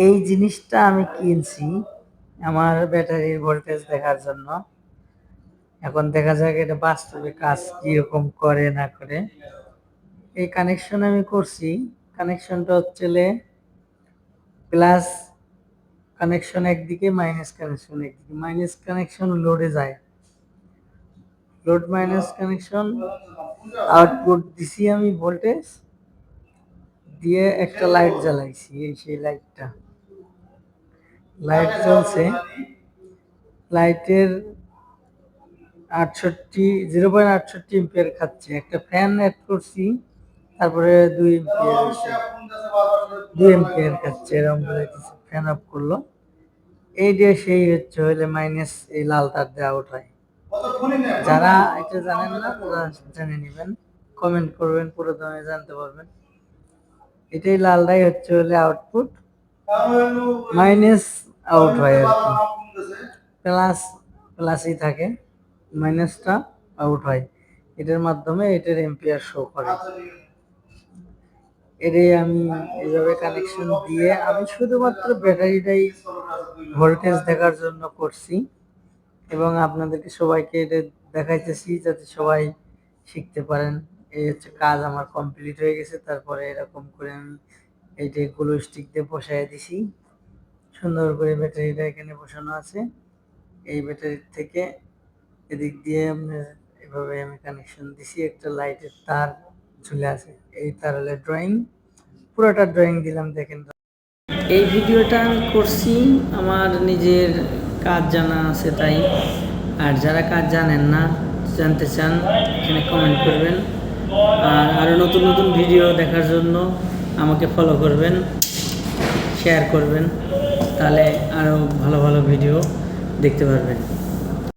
এই জিনিসটা আমি কিনছি আমার ব্যাটারির ভোল্টেজ দেখার জন্য। এখন দেখা যাক এটা বাস্তবে কাজ কিরকম করে না করে। এই কানেকশন আমি করছি। কানেকশনটা হচ্ছে প্লাস কানেকশন একদিকে, মাইনাস কানেকশন একদিকে। মাইনাস কানেকশন লোডে যায়, লোড মাইনাস কানেকশন। আউটপুট দিছি আমি ভোল্টেজ দিয়ে একটা লাইট জ্বালাইছি, এই সেই লাইটটা, লাইট জ্বলছে। লাইটের 0.68 এম্পিয়ার খাচ্ছে। একটা ফ্যান অ্যাড করছি, তারপরে 2 এম্পিয়ার হচ্ছে, 2 এম্পিয়ার খাচ্ছে। এরকম ফ্যান অফ করলো, এই যে সেই হচ্ছে হইলে মাইনাস, এই লাল তার দিয়ে আউট হয়। যারা এটা জানেন না তারা জেনে নেবেন, কমেন্ট করবেন, পুরো দামে জানতে পারবেন। এটাই লালটাই হচ্ছে হলে আউটপুট, মাইনাস আউট হয় আর কি, প্লাস প্লাসই থাকে, মাইনাসটা আউট হয়। এটার মাধ্যমে এটার এম্পিয়ার শো করে। এটাই আমি এইভাবে কানেকশন দিয়ে আমি শুধুমাত্র ব্যাটারিটাই ভোল্টেজ দেখার জন্য করছি, এবং আপনাদেরকে সবাইকে এটা দেখাইতেছি যাতে সবাই শিখতে পারেন। এই হচ্ছে কাজ আমার কমপ্লিট হয়ে গেছে। তারপরে এরকম করে আমি এইটা গ্লু স্টিক দিয়ে বসাই দিছি, সুন্দর করে ব্যাটারিটা এখানে বসানো আছে। এই ব্যাটারির থেকে এদিক দিয়ে আপনার এভাবে আমি কানেকশন দিছি। একটা লাইটের তার ঝুলে আছে, এই তার হলে ড্রয়িং, পুরোটা ড্রয়িং দিলাম দেখেন। এই ভিডিওটা আমি করছি আমার নিজের কাজ জানা আছে তাই। আর যারা কাজ জানেন না, জানতে চান, এখানে কমেন্ট করবেন। আর আরও নতুন নতুন ভিডিও দেখার জন্য আমাকে ফলো করবেন, শেয়ার করবেন, তাহলে আরও ভালো ভালো ভিডিও দেখতে পারবেন।